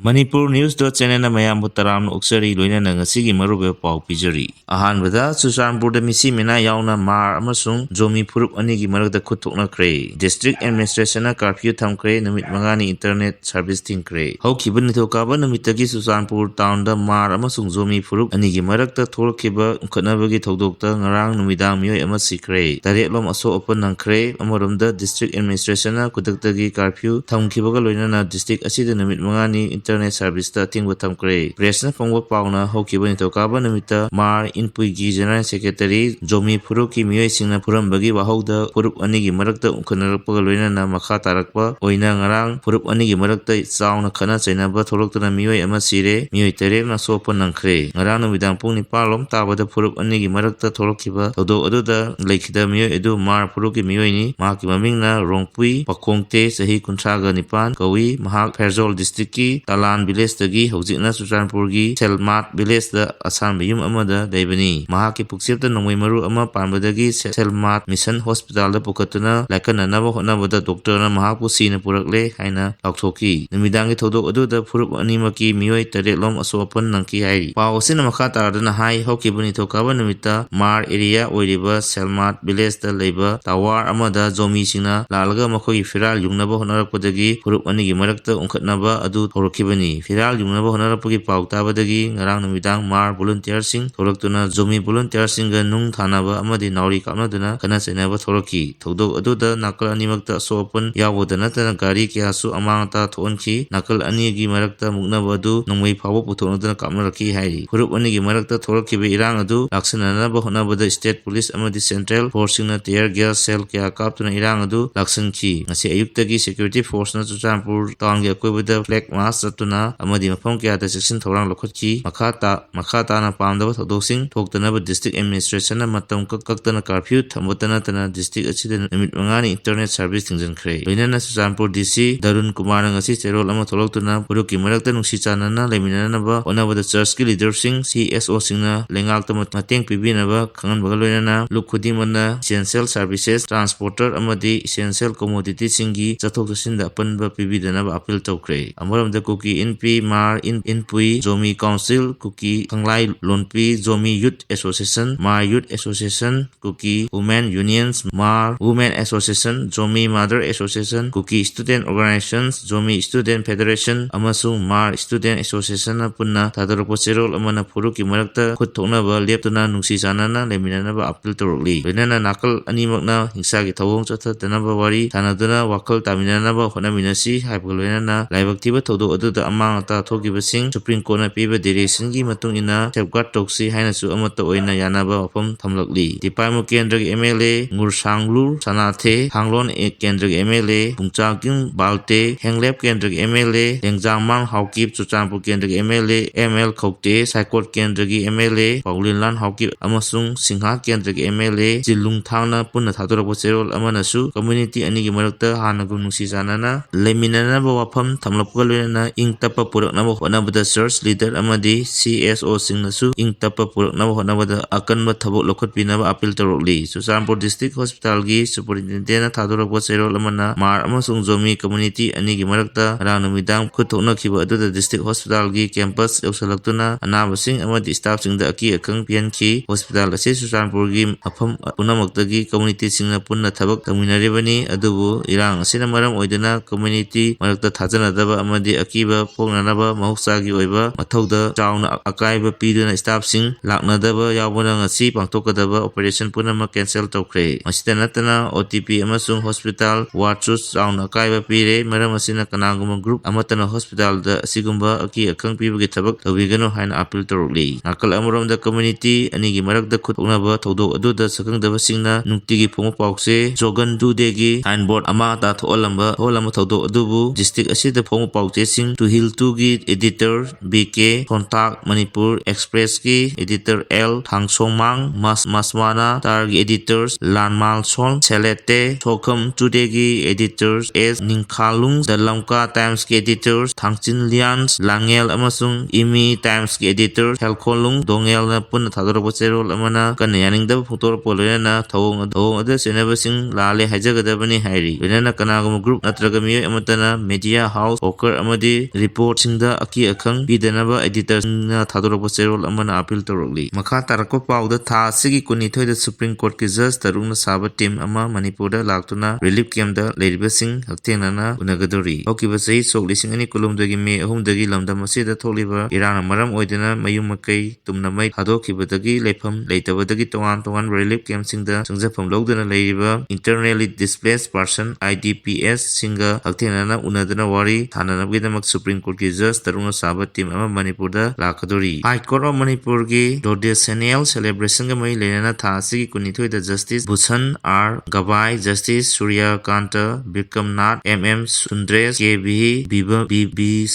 Manipur News channel na mayam butaram uksari loina na ngasigi marube pau pijari. Ahanbada Ccpur da misi mina yauna mar amasung zomi purup anigi maragda khutuk na kre. District Administration na curfew thamkre namit mangani internet service tingkre. Hau kiban nithokaba namitagi Ccpur town da mar amasung zomi purup anigi maragda thorkiba ukhanabagi thodokta ngarang numidang miyoi ama sikre. Taretlom aso open nangkre amaromda District Administration na kudaktagi curfew thamkibaga loina na district asida namit mangani internet service ta tingwa thamkre. Press na phongwa pauna hokiba nithokaba namita mar Manipuri General Secretary Zomi Purup ki miyoi singna purambagi wahauda purup anigi marakta ukhanarappaga loina na makha tarakpa oina ngarang purup anigi marakta chauna khana chainaba tholoktuna miyoi ama sire miyoi terek na sopa nangkre. Ngarang numidang pung 9 lom tabada purup anigi marakta tholokkiba thodok aduda leikhida miyoi edu mar purup ki miyoi ni mahaki maming na Rongpui Pakhongte sahi 39 kawi mahak Ferjol district ki Talan village dagi hojikna Ccpur gi Selmat village da asan bayum amada daibani. Mahaki puksipta nongmai maru ama panbadagi Selmat mission hospital da pukatuna laikananaba hotnabada doctor na mahakpu sina purakle haina laukthokki. Numidangi thodok aduda purup animaki miyoi taretlom asopan nangki hairi. Pau sina makha taradana hai hokibani thokaba numita mar area oiriba Selmat village da leiba tawar amada zomi singna lalaga makhoi firal yungnaba honarappadagi purup anigi marakta ungkhatnaba adu thorokibani. Firal yungnaba honarapagi pau tabadagi ngarang numidang mar volunteer sing thoroktuna zomi volunteer singga nung thanaba amadi nauri kapnaduna kana chainaba thorokki. Thodok aduda nakal animakta asopan yawada natana gari kyasu amangta thonki nakal anigi marakta muknaba adu nongmai phawa puthonaduna kapnaraki hairi. Purup anigi marakta thorokkiba irang adu laksananaba honabada state police amadi central force singna tear gas cell kya kaptuna irang adu laksanki. Ngasi ayuktagi security force na Ccpur town gi akoibada flag march chatuna amadi mafam kya da section thorang lokhotki makha ta na pamdaba thodosing thoktanaba district administration na matam kaktana curfew thambatana tana district achida namit mangani internet service tingjankre. Loinana Ccpur DC Darun Kumar ngasi cherol ama tholoktuna puruki marakta nungsi chanana leiminanaba onabada church ki leadership CSO singna lengakta mateng pibinaba khanganbaga loinana lukhudimana essential services transporter amadi essential commodity singi chathok chasinda apanba pibidanaba appeal tawkre. Amaramda kuki NP mar Inpui Zomi Council kuki Khanglai Lonpi Zomi Youth Association Mar Youth Association kuki Women Unions Mar Women Association Zomi Mother Association kuki Student Organizations Zomi Student Federation amasung Mar Student Association na punna thadaropo cherol amana puruki marakta khutthoknaba leptuna nungsi chanana leiminanaba appeal tawrokli. Loinana nakal animakna hingsagi thawong chathatanaba wari thanaduna wakal taminanaba honaminasi haibaga loinana laibaktiba thodok aduda amangata thokibasing Supreme Court na piba direction gi matung ina safeguard toksi hainasu amata oina yanaba wafam thamlakli. Tipaimu kendra gi MLA Ngursanglu Sanathe Hanglon kendra gi MLA Pungchangking Balte Henglep kendra gi MLA Lengjangmang Haukip Ccpur kendra gi MLA ML Khokte Saikot kendra gi MLA Paulinlan Haukip amasung Singha kendra gi MLA Jilungthangna punna thadorappo cherol amanasu community anigi marakta hanagum nungsi chanana leiminanaba wafam thamlapga loinana ingtapa puraknaba honabada church leader amadi CSO singnasu ingtapa puraknaba honabada akanba thabok lokhotpinaba appeal tawrokli. Ccpur district hospital gi superintendent na thadorappa cherol amana mar amasung zomi community anigi marakta rang numidang khutthoknakhiba aduda district hospital gi campus yausalakuna anabasing amadi staff singda aki akang pianki hospital ase Ccpur gi afam punamaktagi community singna punna thabak tangminaribani adubu irang asina maram oidana community marakta thajanadaba amadi akiba poknanaba mahokchagi oiba mathauda chauna akaiba piduna staff sing laknadaba yawbana ngasi pangtokadaba operation punama cancel tawkre. Masida natana OTP amasung hospital ward chus chauna akaiba pire maram asina kanaguma group amatana hospital da asigumba aki akang pibagi thabak tawigano haina appeal tawrokli. Nakal amoromda community anigi marakda khutoknaba thodok aduda sakangdaba singna nungtigi phongma paukse jogan dudegi signboard ama ta tholamba thodok adubu district asida phongma paukche sing to hill 2 gi editor BK Kontak Manipur Express ki editor L Thangsongmang Maswana tar gi editors Lanmal Sol Selete Thokham Today gi editors S Ningkhalung The Lamka Times ki editors Thangchin Lians Langel amasung Imi Times ki editors Helkolung Dongel na punna thadorappo cherol amana kana yaningdaba phongtorappo loinana thawong ada senabasing lale haijagadabani hairi. Loinana kanaguma group natraga miyoi amatana media house poker amadi रिपोर्टसिंगदा अकी अखंग पीदनबा एडिटर्सना थादोरकपा चेरोल Amna appeal तौरकली मखा तारकपा पाउदा था असिगी कुनिथोइदा supreme court की जज तरुंगना साबा team अमा मणिपुरदा लाक्तुना relief कैम्पदा लेरिबसिंग हक्तेंगना उनगदोरी हौकिबा सही सोक लिसिंग अनि कुलुमदगी मे अहुमदगी लमदम असिदा थोलिबा इरांग मरम ओइदना मयुम मकई तुमना मै थादोखिबदगी लेफम लेतबदगी तोंगान तोंगान रिलीफ कैम्पसिंगदा संजफम लौदना लेरिबा इंटरनली डिस्प्लेस्ड पर्सन IDPs सिंगा हक्तेंगना उनदना वारी थाननबगिदमक सुप्रीम कोर्ट की जज तरुंगना साबा टीम अमा मणिपुरदा लाक्कदोरी हाई कोर्ट ऑफ मणिपुर की डोडेसेनियल सेलिब्रेशन का मई लेना था असिगी कुनिथोइदा justice Bhushan R Gavai justice Suryakant Vikram Nath MM Sundresh KV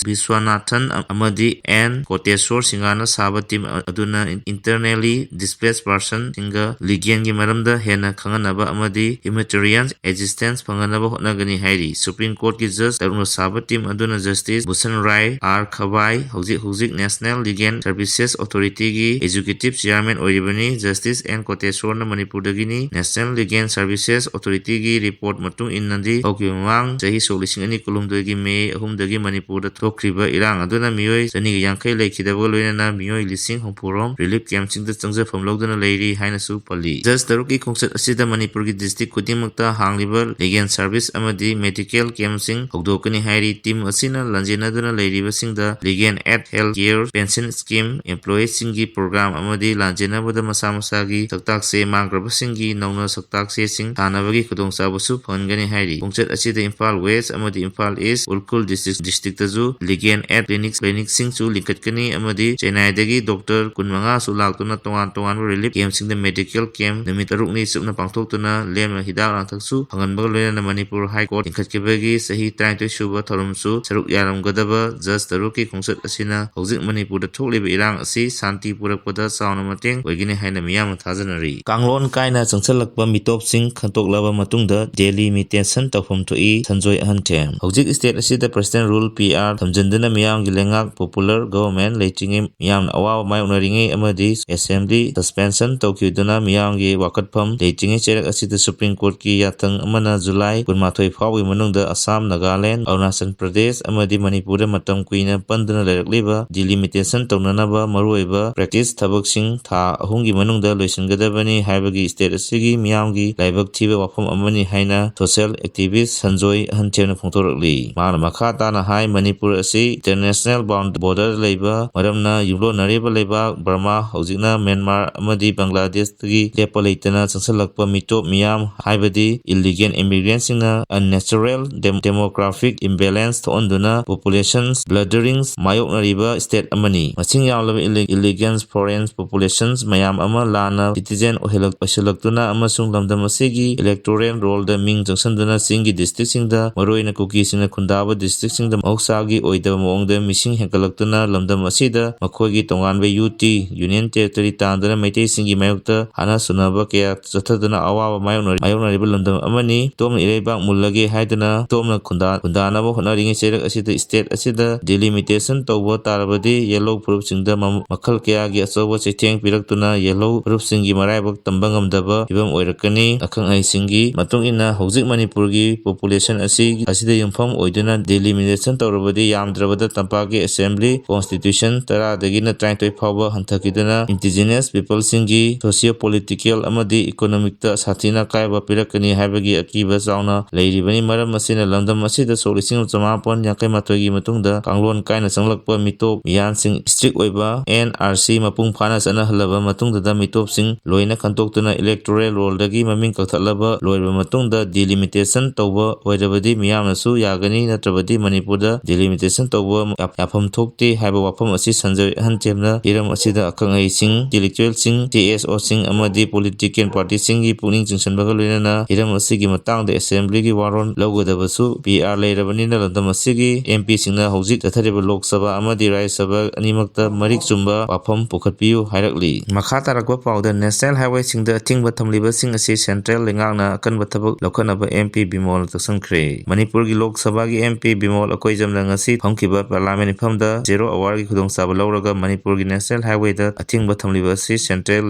Viswanathan अमदी N कोटेश्वर सिंगाना साबा टीम अदुना इंटरनली डिस्प्लेस्ड पर्सन सिंगा लिगियन की मरमदा हेना खंगनबा अमदी ह्यूमैनिटेरियन एसिस्टेंस फंगनबा होटनगनी हाइरी सुप्रीम कोर्ट की जज तरुण साबा टीम अदुना जस्टिस भूषण राय R खवाई हुजिक नेशनल लीगल सर्विसेज अथॉरिटी की एग्जीक्यूटिव चेयरमैन ओरिबनी जस्टिस N कोटेश्वर मणिपुरदगिनी नेशनल लीगल सर्विसेज अथॉरिटी की रिपोर्ट मतुंग इन्नदी हौकी ममांग चही सोलिसिंग अनि कुलुमदगी मे अहुमदगी मणिपुरदा थोक्रिबा इरांग अदुना मियोय जनिग यांखै लेखिदबा लोइनना मियोय लिसिंग होंपुरोम रिलीफ कैम्पसिंगदा चंगजफम लौदना लेरी हाइनसु पल्ली जज तरुकी खोंगसत असिदा मणिपुर की डिस्ट्रिक्ट खुदिंगमक्ता हांगलिबा लीगल सर्विस अमदी मेडिकल कैम्पसिंग हौदोकनी हाइरी टीम असिना लंजेनदुना लेरिबसिंगदा legal aid health care pension scheme एम्प्लॉयीसिंगी प्रोग्राम अमदी लांजेनबदा मसा मसागी सक्ताकसे मांग्रबसिंगी नौना सक्ताकसे सिंग थानबगी खुदोंचाबसु फनगनी हाइरी खोंगसत असिदा इम्फाल वेस्ट अमदी इम्फाल ईस्ट उरखुल डिस्ट्रिक्टजु लीगल एड क्लिनिक्सिंगसु लिंकटकनी अमदी चेन्नईदगी डॉक्टर 15 सु लाक्तुना तोंगान तोंगान रिलीफ कैम्पसिंगदा मेडिकल कैम्प निमित 6 सुपना पांगथोक्तुना लेम हिदाक लांथकसु फंगनबगा लोइना मणिपुर हाई कोर्ट लिंकटकिबगी सही 33 सुबा थरुमसु सरुक यारमगदबा जज तरुकी खोंगसत असिना हौजिक मणिपुरदा थोक्लिबा इरांग असि शांति पुरकपदा चावना मतेंग ओइगिनी हाइना मियाम थाजनरी कांगलोन कायना चंगसलकपा मिटोपसिंग खंतोक्लबा मतुंगदा delimitation तौफम थोई संजोय अहनथेम हौजिक स्टेट असिदा प्रेसिडेंट रूल PR थमजनदना मियाम गिलेंगाक पॉपुलर गवर्नमेंट लेचिंगे मियाम अवाव मायोनरिंगे अमदी असेंबली सस्पेंशन तौखिदुना मियाम गी वाकटफम लेचिंगे चेरक असिदा सुप्रीम कोर्ट की यातंग अमना जुलाई 12 फावगी मनुंगदा असम नागालैंड अरुणाचल प्रदेश अमदी मणिपुर मतम कुइना पंदना लेरकलिबा delimitation तौननबा मरुओइबा प्रैक्टिस थबकसिंग था अहुंगी मनुंगदा लोइसनगदबनी हाइबगी स्टेट असिगी मियामगी लाइबक थिबा वाफम अमनी हाइना सोशल एक्टिविस्ट संजोय अहनथेमना फोंथोरकली माना मखा ताना हाई मणिपुर असि इंटरनेशनल बॉर्डर लेबा मरमना युलोनरेबा लेबा बर्मा हौजिकना म्यांमार अमदी बांग्लादेशतगी लेपा लेतना चंगसलकपा मिटोप मियाम हाइबदी इलीगल इमिग्रेंट्सना अननेचुरल डेमोग्राफिक इम्बैलेंस थोंदुना पॉपुलेशंस ब्लडरिंग्स मायोकनरिबा स्टेट अमनी मसिंग यावलबा इलीगल फॉरेन पॉपुलेशंस मयाम अमा लाना सिटीजन ओहिलक्तुना अमसुंग लमदम असिगी इलेक्टोरल रोलदा मिंग चंगसनदुना सिंगी डिस्ट्रिक्टसिंगदा मरोइना कुकीसिंगना खुंदाबा डिस्ट्रिक्टसिंगदा मौसागी ओइदबा मोंगदा मिसिंग हेंकलक्तुना लमदम असिदा मखोइगी तोंगानबा UT यूनियन टेरिटरी तांदना मैतेसिंगी मायोक्ता हाना सुनाबा कया चथदुना अवाबा मायोकनरिबा लमदम अमनी तोमना इरेबाक मुल्लगे हाइदना तोमना खुंदानबा होनरिंगे चेरक असिदा स्टेट असिदा delimitation तौबा तारबदी येलो प्रूफसिंगदा मखल कयागी अचौबा चैथेंग पिरक्तुना येलो प्रूफसिंगी मराइबक तंबंगमदबा फिबम ओइरकनी अखंगहैसिंगी मतुंगिना हौजिक मणिपुरगी पॉपुलेशन असिदा युमफम ओइदुना delimitation तौरबदी यामद्रबदा तंपाकी असेंबली कॉन्स्टिट्यूशन 10 दगिना 33 फावबा हंथकिदुना इंडिजिनस पीपलसिंगी सोशियो पॉलिटिकल अमदी इकोनॉमिकता साथीना कायबा पिरकनी हाइबगी अकीबा चावना लेरिबनी मरम असिना लमदम असिदा सोलिसिंग चमापन याकै माथोगी मतुंगदा कांगलोन कायना चंगलकपा मिटोप मियानसिंग स्ट्रिक्ट ओइबा NRC मपुंग फाना चनहलबा मतुंगदा मिटोपसिंग लोइना खंतोक्तुना इलेक्टोरल रोलदगी ममिंग कथलबा लोइबा मतुंगदा delimitation तौबा ओइरबदी मियामनसु यागनी नत्रबदी मणिपुरदा delimitation तौबा याफम थोक्ते हाइबा वाफम असि संजय अहनथेमना हिरम असिदा अखंगहैसिंग इंटेलेक्चुअलसिंग TSO सिंग अमदी पॉलिटिकल पार्टीसिंगी पुनिंग चिंसनबगा लोइना हिरम असिगी मतंगदा असेंबलीगी वारोन लौगदबसु PR लेरबनिना लमदम असिगी MP सिंगना हौजिक चथरिबा लोक सभा अमदी राज्य सभा अनिमक्ता मरिक चुंबा वाफम पुखटपियु हाइरकली मखा तारकपा पाउदा नेशनल हाईवे सिंगदा अथिंगबा थमलिबा सिंग असि सेंट्रल लेंगांगना अकनबा थबक लौखनबा MP बिमोल तसंख्रे मणिपुर की लोक सभा की MP बिमोल अकोइजमना ngasi फंखिबा पार्लियामेंट फमदा 0 आवर की खुदोंचाबा लौरगा मणिपुर की नेशनल हाईवे दा अथिंगबा थमलिबा असि सेंट्रल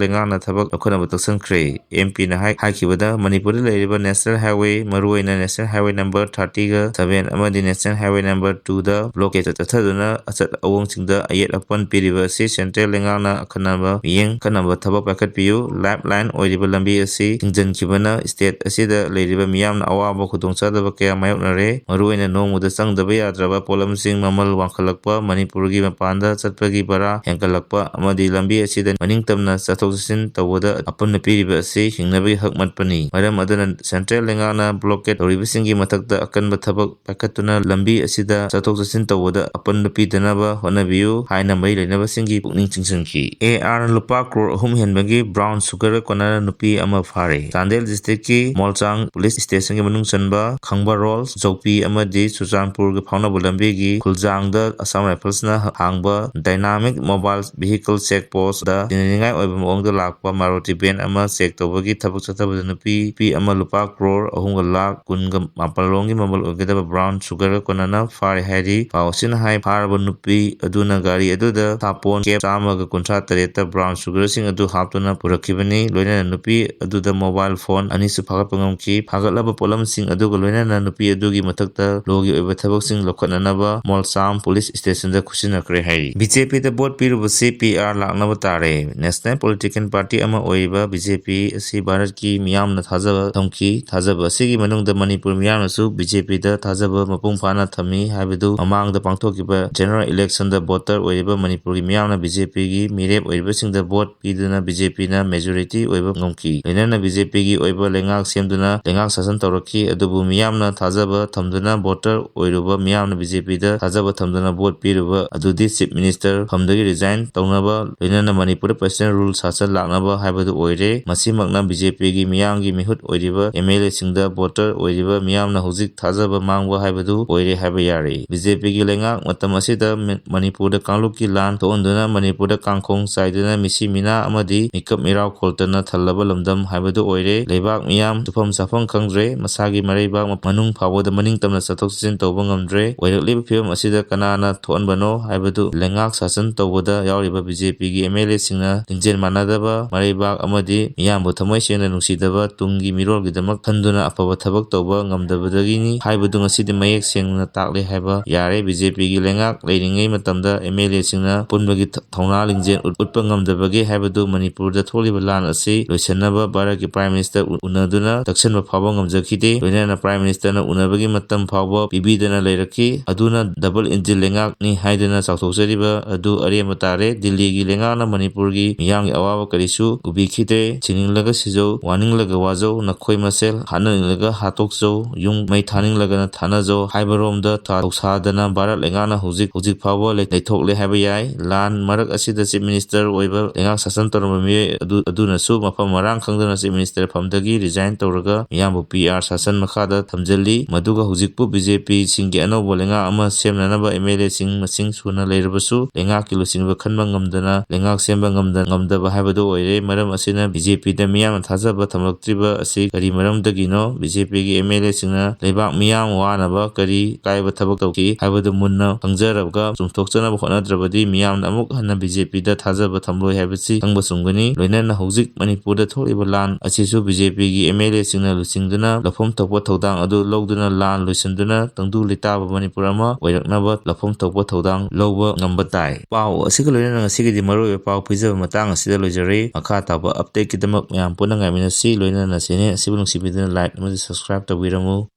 लेंगांगना थबक लौखनबा तसंख्रे MP ना हाइखिबदा मणिपुर लेरिबा नेशनल हाईवे मरुओइना नेशनल हाईवे नंबर 30 गा 7 अमदी नेशनल हाईवे नंबर 2ꯗ ꯕ꯭ꯂꯣꯀꯦꯠ ꯆꯠꯊꯗꯨꯅ ꯑꯆꯠ ꯑꯋꯣꯡꯁꯤꯡꯗ ꯑꯌꯦꯠ ꯑꯄꯟ ꯄꯤꯔꯤꯕ ꯑꯁꯤ ꯁꯦꯟꯇ꯭ꯔꯦꯜ ꯂꯩꯉꯥꯛꯅ ꯑꯈꯟꯅꯕ ꯃꯤꯠꯌꯦꯡ ꯈꯟꯅꯕ ꯊꯕꯛ ꯄꯥꯏꯈꯠꯄꯤꯌꯨ꯫ ꯂꯥꯏꯐꯂꯥꯏꯟ ꯑꯣꯏꯔꯤꯕ ꯂꯝꯕꯤ ꯑꯁꯤ ꯊꯤꯡꯖꯤꯟꯈꯤꯕꯅ ꯁ꯭ꯇꯦꯠ ꯑꯁꯤꯗ ꯂꯩꯔꯤꯕ ꯃꯤꯌꯥꯝꯅ ꯑꯋꯥꯕ ꯈꯨꯗꯣꯡꯆꯥꯗꯕ ꯀꯌꯥ ꯃꯥꯌꯣꯛꯅꯔꯦ꯫ ꯃꯔꯨꯑꯣꯏꯅ ꯅꯣꯡꯃꯗ ꯆꯪꯗꯕ ꯌꯥꯗ꯭ꯔꯕ ꯄꯣꯠꯂꯝꯁꯤꯡ ꯃꯃꯜ ꯋꯥꯡꯈꯠꯂꯛꯄ, ꯃꯅꯤꯄꯨꯔꯒꯤ ꯃꯄꯥꯟꯗ ꯆꯠꯄꯒꯤ ꯚꯔꯥ ꯍꯦꯟꯒꯠꯂꯛꯄ, ꯑꯃꯗꯤ ꯂꯝꯕꯤ ꯑꯁꯤꯗ ꯃꯅꯤꯡꯇꯝꯅ ꯆꯠꯊꯣꯛ-ꯆꯠꯁꯤꯟ ꯇꯧꯕꯗ ꯑꯄꯟꯕ ꯄꯤꯔꯤꯕ ꯑꯁꯤ ꯍꯤꯡꯅꯕꯒꯤ ꯍꯛ ꯃꯠꯄꯅꯤ꯫ ꯃꯔꯝ ꯑꯗꯨꯅ ꯁꯦꯟꯇ꯭ꯔꯦꯜ ꯂꯩꯉꯥꯛꯅ ꯕ꯭ꯂꯣꯀꯦꯠ ꯇꯧꯔꯤꯕꯁꯤꯡꯒꯤ ꯃꯊꯛꯇ ꯑꯀꯟꯕ ꯊꯕꯛ ꯄꯥꯏꯈꯠꯇꯨꯅ ꯂꯝꯕꯤ ꯑꯁꯤꯗ ꯆꯠꯊꯣꯛ-ꯆꯠꯁꯤꯟ ꯇꯧꯕꯗ ꯑꯄꯟꯕ ꯄꯤꯗꯅꯕ ꯍꯣꯠꯅꯕꯤꯌꯨ ꯍꯥꯏꯅ ꯃꯔꯤ ꯂꯩꯅꯕꯁꯤꯡꯒꯤ ꯄꯨꯛꯅꯤꯡ ꯆꯤꯡꯁꯤꯟꯈꯤ꯫ ꯑꯦ.ꯑꯥꯔꯅ ꯂꯨꯄꯥ ꯀ꯭ꯔꯣꯔ 3 ꯍꯦꯟꯕꯒꯤ ꯕ꯭ꯔꯥꯎꯟ ꯁꯨꯒꯔꯒ ꯀꯣꯟꯅꯅ ꯅꯨꯄꯤ ꯑꯃ ꯐꯥꯔꯦ꯫ ꯆꯥꯟꯗꯦꯜ ꯗꯤꯁꯇ꯭ꯔꯤꯛꯀꯤ ꯃꯣꯜꯆꯥꯡ ꯄꯨꯂꯤꯁ ꯁ꯭ꯇꯦꯁꯟꯒꯤ ꯃꯅꯨꯡ ꯆꯟꯕ ꯈꯪꯕꯔꯣꯜ, ꯖꯧꯄꯤ ꯑꯃꯗꯤ ꯆꯨꯔꯆꯥꯟꯄꯨꯔꯒ ꯐꯥꯎꯅꯕ ꯂꯝꯕꯤꯒꯤ ꯈꯨꯜꯖꯥꯡꯗ ꯑꯁꯥꯝ ꯔꯥꯏꯐꯜꯁꯅ ꯍꯥꯡꯕ ꯗꯥꯏꯅꯥꯃꯤꯛ ꯃꯣꯕꯥꯏꯜ ꯚꯤꯍꯤꯀꯜ ꯆꯦꯛ ꯄꯣꯁꯠꯗ ꯆꯤꯡꯅꯅꯤꯡꯉꯥꯏ ꯑꯣꯏꯕ ꯃꯑꯣꯡꯗ ꯂꯥꯛꯄ ꯃꯥꯔꯨꯇꯤ ꯚꯦꯟ ꯑꯃ ꯆꯦꯛ ꯇꯧꯕꯒꯤ ꯊꯕꯛ ꯆꯠꯊꯕꯗ ꯅꯨꯄꯤ ꯑꯃ ꯂꯨꯄꯥ ꯀ꯭ꯔꯣꯔ 3,18,00,000ꯒꯤ ꯃꯃꯜ ꯑꯣꯏꯒꯗꯕ ꯕ꯭ꯔꯥꯎꯟ ꯁꯨꯒꯔꯒ ꯀꯣꯟꯅꯅ ꯐꯥꯔꯦ ꯍꯥꯏꯔꯤ ꯄꯥꯎ ꯑꯁꯤꯅ ꯍꯥꯏ꯫ ꯐꯥꯔꯕ ꯅꯨꯄꯤ ꯑꯗꯨꯅ ꯒꯥꯔꯤ ꯑꯗꯨꯗ ꯁꯥꯄꯣꯟ ꯀꯦꯞ 153ꯇ ꯕ꯭ꯔꯥꯎꯟ ꯁꯨꯒꯔꯁꯤꯡ ꯑꯗꯨ ꯍꯥꯞꯇꯨꯅ ꯄꯨꯔꯛꯈꯤꯕꯅꯤ꯫ ꯂꯣꯏꯅꯅ ꯅꯨꯄꯤ ꯑꯗꯨꯗ ꯃꯣꯕꯥꯏꯜ ꯐꯣꯟ ꯑꯅꯤꯁꯨ ꯐꯥꯒꯠꯄ ꯉꯝꯈꯤ꯫ ꯐꯥꯒꯠꯂꯕ ꯄꯣꯠꯂꯝꯁꯤꯡ ꯑꯗꯨꯒ ꯂꯣꯏꯅꯅ ꯅꯨꯄꯤ ꯑꯗꯨꯒꯤ ꯃꯊꯛꯇ ꯂꯣꯒꯤ ꯑꯣꯏꯕ ꯊꯕꯛꯁꯤꯡ ꯂꯧꯈꯠꯅꯅꯕ ꯃꯣꯜꯆꯥꯝ ꯄꯨꯂꯤꯁ ꯁ꯭ꯇꯦꯁꯟꯗ ꯈꯨꯠꯁꯤꯟꯅꯈ꯭ꯔꯦ ꯍꯥꯏꯔꯤ꯫ ꯕꯤ.ꯖꯦ.ꯄꯤꯗ ꯚꯣꯠ ꯄꯤꯔꯨꯕꯁꯤ ꯄꯤ.ꯑꯥꯔ ꯂꯥꯛꯅꯕ ꯇꯥꯔꯦ꯫ ꯅꯦꯁꯅꯦꯜ ꯄꯣꯂꯤꯇꯤꯀꯦꯜ ꯄꯥꯔꯇꯤ ꯑꯃ ꯑꯣꯏꯔꯤꯕ ꯕꯤ.ꯖꯦ.ꯄꯤ ꯑꯁꯤ ꯚꯥꯔꯠꯀꯤ ꯃꯤꯌꯥꯝꯅ ꯊꯥꯖꯕ ꯊꯝꯈꯤ꯫ ꯊꯥꯖꯕ ꯑꯁꯤꯒꯤ ꯃꯅꯨꯡꯗ ꯃꯅꯤꯄꯨꯔ ꯃꯤꯌꯥꯝꯅꯁꯨ ꯕꯤ.ꯖꯦ.ꯄꯤꯗ ꯊꯥꯖꯕ ꯃꯄꯨꯡ ꯐꯥꯅ ꯊꯝꯃꯤ ꯍꯥꯏꯕꯗꯨ ꯃꯃꯥꯡꯗ ꯄꯥꯡꯊꯣꯛꯈꯤꯕ ꯖꯦꯅꯔꯦꯜ ꯏꯂꯦꯛꯁꯟꯗ ꯚꯣꯇꯔ ꯑꯣꯏꯔꯤꯕ ꯃꯅꯤꯄꯨꯔꯒꯤ ꯃꯤꯌꯥꯝꯅ ꯕꯤ.ꯖꯦ.ꯄꯤꯒꯤ ꯃꯤꯔꯦꯞ ꯑꯣꯏꯔꯤꯕꯁꯤꯡꯗ ꯚꯣꯠ ꯄꯤꯗꯨꯅ ꯕꯤ.ꯖꯦ.ꯄꯤꯅ ꯃꯦꯖꯣꯔꯤꯇꯤ ꯑꯣꯏꯕ ꯉꯝꯈꯤ꯫ ꯂꯣꯏꯅꯅ ꯕꯤ.ꯖꯦ.ꯄꯤꯒꯤ ꯑꯣꯏꯕ ꯂꯩꯉꯥꯛ ꯁꯦꯝꯗꯨꯅ ꯂꯩꯉꯥꯛ ꯁꯥꯁꯟ ꯇꯧꯔꯛꯈꯤ꯫ ꯑꯗꯨꯕꯨ ꯃꯤꯌꯥꯝꯅ ꯊꯥꯖꯕ ꯊꯝꯗꯨꯅ ꯚꯣꯇꯔ ꯑꯣꯏꯔꯨꯕ ꯃꯤꯌꯥꯝꯅ ꯕꯤ.ꯖꯦ.ꯄꯤꯗ ꯊꯥꯖꯕ ꯊꯝꯗꯨꯅ ꯚꯣꯠ ꯄꯤꯔꯨꯕ ꯑꯗꯨꯗꯤ ꯆꯤꯐ ꯃꯤꯅꯤꯁꯇꯔ ꯐꯝꯗꯒꯤ ꯔꯤꯖꯥꯏꯟ ꯇꯧꯅꯕ, ꯂꯣꯏꯅꯅ ꯃꯅꯤꯄꯨꯔꯗ ꯄ꯭ꯔꯁꯤꯗꯦꯟ ꯔꯨꯜ ꯁꯥꯁꯟ ꯂꯥꯛꯅꯕ ꯍꯥꯏꯕꯗꯨ ꯑꯣꯏꯔꯦ꯫ ꯃꯁꯤꯃꯛꯅ ꯕꯤ.ꯖꯦ.ꯄꯤꯒꯤ ꯃꯤꯌꯥꯝꯒꯤ ꯃꯤꯍꯨꯠ ꯑꯣꯏꯔꯤꯕ ꯑꯦꯝ.ꯑꯦꯜ.ꯑꯦꯁꯤꯡꯗ ꯚꯣꯇꯔ ꯑꯣꯏꯔꯤꯕ ꯃꯤꯌꯥꯝꯅ ꯍꯧꯖꯤꯛ ꯊꯥꯖꯕ ꯃꯥꯡꯕ ꯍꯥꯏꯕꯗꯨ ꯑꯣꯏꯔꯦ ꯍꯥꯏꯕ ꯌꯥꯔꯦ꯫ ꯕꯤ.ꯖꯦ.ꯄꯤꯒꯤ ꯂꯩꯉꯥꯛ ꯃꯇꯝ ꯑꯁꯤꯗ ꯃꯅꯤꯄꯨꯔꯗ ꯀꯥꯡꯂꯨꯞꯀꯤ ꯂꯥꯟ ꯊꯣꯛꯍꯟꯗꯨꯅ ꯃꯅꯤꯄꯨꯔꯗ ꯀꯥꯡꯈꯣꯡ ꯆꯥꯏꯗꯨꯅ ꯃꯤꯁꯤ ꯃꯤꯅꯥ ꯑꯃꯗꯤ ꯃꯤꯀꯞ ꯃꯤꯔꯥꯎ ꯈꯣꯜꯇꯅ ꯊꯜꯂꯕ ꯂꯝꯗꯝ ꯍꯥꯏꯕꯗꯨ ꯑꯣꯏꯔꯦ꯫ ꯂꯩꯕꯥꯛ ꯃꯤꯌꯥꯝ ꯁꯨꯐꯝ ꯆꯥꯐꯝ ꯈꯪꯗ꯭ꯔꯦ꯫ ꯃꯁꯥꯒꯤ ꯃꯔꯩꯕꯥꯛ ꯃꯅꯨꯡ ꯐꯥꯎꯕꯗ ꯃꯅꯤꯡꯇꯝꯅ ꯆꯠꯊꯣꯛ-ꯆꯠꯁꯤꯟ ꯇꯧꯕ ꯉꯝꯗ꯭ꯔꯦ꯫ ꯑꯣꯏꯔꯛꯂꯤꯕ ꯐꯤꯚꯝ ꯑꯁꯤꯗ ꯀꯅꯥꯅ ꯊꯣꯛꯍꯟꯕꯅꯣ ꯍꯥꯏꯕꯗꯨ ꯂꯩꯉꯥꯛ ꯁꯥꯁꯟ ꯇꯧꯕꯗ ꯌꯥꯎꯔꯤꯕ ꯕꯤ.ꯖꯦ.ꯄꯤꯒꯤ ꯑꯦꯝ.ꯑꯦꯜ.ꯑꯦꯁꯤꯡꯅ ꯂꯤꯡꯖꯦꯜ ꯃꯥꯟꯅꯗꯕ, ꯃꯔꯩꯕꯥꯛ ꯑꯃꯗꯤ ꯃꯤꯌꯥꯝꯕꯨ ꯊꯃꯣꯏ ꯁꯦꯡꯅ ꯅꯨꯡꯁꯤꯗꯕ, ꯇꯨꯡꯒꯤ ꯃꯤꯔꯣꯜꯒꯤꯗꯃꯛ ꯈꯟꯗꯨꯅ ꯑꯐꯕ ꯊꯕꯛ ꯇꯧꯕ ꯉꯝꯗꯕꯗꯒꯤꯅꯤ ꯍꯥꯏꯕꯗꯨ ꯉꯁꯤꯗꯤ ꯃꯌꯦꯛ ꯁꯦꯡꯅ ꯇꯥꯛꯂꯦ ꯍꯥꯏꯕ ꯌꯥꯔꯦ꯫ ꯕꯤ.ꯖꯦ.ꯄꯤꯒꯤ ꯂꯩꯉꯥꯛ ꯂꯩꯔꯤꯉꯩ ꯃꯇꯝꯗ ꯑꯦꯝ.ꯑꯦꯜ.ꯑꯦꯁꯤꯡꯅ ꯑꯄꯨꯟꯕꯒꯤ ꯊꯧꯅꯥ ꯂꯤꯡꯖꯦꯜ ꯎꯠꯄ ꯉꯝꯗꯕꯒꯦ ꯍꯥꯏꯕꯗꯨ ꯃꯅꯤꯄꯨꯔꯗ ꯊꯣꯛꯂꯤꯕ ꯂꯥꯟ ꯑꯁꯤ ꯂꯣꯏꯁꯤꯟꯅꯕ ꯚꯥꯔꯠꯀꯤ ꯄ꯭ꯔꯥꯏꯝ ꯃꯤꯅꯤꯁꯇꯔ ꯎꯅꯗꯨꯅ ꯇꯛꯁꯟꯕ ꯐꯥꯎꯕ ꯉꯝꯖꯈꯤꯗꯦ꯫ ꯂꯣꯏꯅꯅ ꯄ꯭ꯔꯥꯏꯝ ꯃꯤꯅꯤꯁꯇꯔꯅ ꯎꯅꯕꯒꯤ ꯃꯇꯝ ꯐꯥꯎꯕ ꯄꯤꯕꯤꯗꯅ ꯂꯩꯔꯛꯈꯤ꯫ ꯑꯗꯨꯅ ꯗꯕꯜ ꯏꯟꯖꯤꯟ ꯂꯩꯉꯥꯛꯅꯤ ꯍꯥꯏꯗꯨꯅ ꯆꯥꯎꯊꯣꯛꯆꯔꯤꯕ ꯑꯗꯨ ꯑꯔꯦꯝꯕ ꯇꯥꯔꯦ꯫ ꯗꯤꯜꯂꯤꯒꯤ ꯂꯩꯉꯥꯛꯅ ꯃꯅꯤꯄꯨꯔꯒꯤ ꯃꯤꯌꯥꯝꯒꯤ ꯑꯋꯥꯕ ꯀꯔꯤꯁꯨ ꯎꯕꯤꯈꯤꯗ꯭ꯔꯦ꯫ ꯁꯤꯅꯤꯡꯂꯒ ꯁꯤꯖꯧ, ꯋꯥꯅꯤꯡꯂꯒ ꯋꯥꯖꯧ, ꯅꯈꯣꯏ ꯃꯁꯦꯜ ꯍꯥꯠꯅꯅꯤꯡꯂꯒ ꯍꯥꯠꯇꯣꯛꯆꯧ, ꯌꯨꯝ ꯃꯩ ꯊꯥꯅꯤꯡꯂꯒꯅ ꯊꯥꯅꯖꯧ ꯍꯥꯏꯕꯔꯣꯝꯗ ꯊꯧꯁꯥꯗꯅ ꯚꯥꯔꯠ ꯂꯩꯉꯥꯛꯅ ꯍꯧꯖꯤꯛ ꯐꯥꯎꯕ ꯂꯩꯊꯣꯛꯂꯦ ꯍꯥꯏꯕ ꯌꯥꯏ꯫ ꯂꯥꯟ ꯃꯔꯛ ꯑꯁꯤꯗ ꯆꯤꯐ ꯃꯤꯅꯤꯁꯇꯔ ꯑꯣꯏꯕ ꯂꯩꯉꯥꯛ ꯁꯥꯁꯟ ꯇꯧꯔꯝꯕ ꯃꯤꯑꯣꯏ ꯑꯗꯨꯅꯁꯨ ꯃꯐꯝ ꯃꯔꯥꯡ ꯈꯪꯗꯅ ꯆꯤꯐ ꯃꯤꯅꯤꯁꯇꯔ ꯐꯝꯗꯒꯤ ꯔꯤꯖꯥꯏꯟ ꯇꯧꯔꯒ ꯃꯤꯌꯥꯝꯕꯨ ꯄꯤ.ꯑꯥꯔ ꯁꯥꯁꯟ ꯃꯈꯥꯗ ꯊꯝꯖꯤꯜꯂꯤ꯫ ꯃꯗꯨꯒ ꯍꯧꯖꯤꯛꯄꯨ ꯕꯤ.ꯖꯦ.ꯄꯤ.ꯁꯤꯡꯒꯤ ꯑꯅꯧꯕ ꯂꯩꯉꯥꯛ ꯑꯃ ꯁꯦꯝꯅꯅꯕ ꯑꯦꯝ.ꯑꯦꯜ.ꯑꯦꯁꯤꯡ ꯃꯁꯤꯡ ꯁꯨꯅ ꯂꯩꯔꯕꯁꯨ ꯂꯩꯉꯥꯛꯀꯤ ꯂꯨꯆꯤꯡꯕ ꯈꯟꯕ ꯉꯝꯗꯅ ꯂꯩꯉꯥꯛ ꯁꯦꯝꯕ ꯉꯝꯗꯕ ꯍꯥꯏꯕꯗꯨ ꯑꯣꯏꯔꯦ꯫ ꯃꯔꯝ ꯑꯁꯤꯅ ꯕꯤ.ꯖꯦ.ꯄꯤꯗ ꯃꯤꯌꯥꯝꯅ ꯊꯥꯖꯕ ꯊꯝꯂꯛꯇ꯭ꯔꯤꯕ ꯑꯁꯤ ꯀꯔꯤ ꯃꯔꯝꯗꯒꯤꯅꯣ? ꯕꯤ.ꯖꯦ.ꯄꯤꯒꯤ ꯑꯦꯝ.ꯑꯦꯜ.ꯑꯦꯁꯤꯡꯅ ꯂꯩꯕꯥꯛ ꯃꯤꯌꯥꯝ ꯋꯥꯅꯕ ꯀꯔꯤ ꯑꯀꯥꯏꯕ ꯊꯕꯛ ꯇꯧꯈꯤ ꯍꯥꯏꯕꯗꯨ ꯃꯨꯟꯅ ꯈꯪꯖꯔꯒ ꯆꯨꯝꯊꯣꯛꯆꯅꯕ ꯍꯣꯠꯅꯗ꯭ꯔꯕꯗꯤ ꯃꯤꯌꯥꯝꯅ ꯑꯃꯨꯛ ꯍꯟꯅ ꯕꯤ.ꯖꯦ.ꯄꯤꯗ ꯊꯥꯖꯕ ꯊꯝꯂꯣꯏ ꯍꯥꯏꯕꯁꯤ ꯈꯪꯕ ꯆꯨꯝꯒꯅꯤ꯫ ꯂꯣꯏꯅꯅ ꯍꯧꯖꯤꯛ ꯃꯅꯤꯄꯨꯔꯗ ꯊꯣꯛꯂꯤꯕ ꯂꯥꯟ ꯑꯁꯤꯁꯨ ꯕꯤ.ꯖꯦ.ꯄꯤꯒꯤ ꯑꯦꯝ.ꯑꯦꯜ.ꯑꯦꯁꯤꯡꯅ ꯂꯨꯆꯤꯡꯗꯨꯅ ꯂꯧꯐꯝ ꯊꯣꯛꯄ ꯊꯧꯗꯥꯡ ꯑꯗꯨ ꯂꯧꯗꯨꯅ ꯂꯥꯟ ꯂꯣꯏꯁꯤꯟꯗꯨꯅ ꯇꯪꯗꯨ ꯂꯩꯇꯥꯕ ꯃꯅꯤꯄꯨꯔ ꯑꯃ ꯑꯣꯏꯔꯛꯅꯕ ꯂꯧꯐꯝ ꯊꯣꯛꯄ ꯊꯧꯗꯥꯡ ꯂꯧꯕ ꯉꯝꯕ ꯇꯥꯏ꯫ ꯄꯥꯎ ꯑꯁꯤꯒ ꯂꯣꯏꯅꯅ ꯉꯁꯤꯒꯤꯗꯤ ꯃꯔꯨꯑꯣꯏꯕ ꯄꯥꯎ ꯄꯤꯖꯕ ꯃꯇꯥꯡ ꯑꯁꯤꯗ ꯂꯣꯏꯖꯔꯦ꯫ ꯃꯈꯥ ꯇꯥꯕ ꯑꯞꯗꯦꯠꯀꯤꯗꯃꯛ ꯃꯌꯥꯝ ꯄꯨꯟꯅ ꯉꯥꯏꯃꯤꯟꯅꯁꯤ꯫ ꯂꯣꯏꯅꯅ ꯆꯦꯅꯦꯜ ꯑꯁꯤꯕꯨ ꯅꯨꯡꯁꯤꯕꯤꯗꯨꯅ ꯂꯥꯏꯛ ꯑꯃꯗꯤ ꯁꯕꯁꯀ꯭ꯔꯥꯏꯕ ꯇꯧꯕꯤꯔꯝꯃꯨ꯫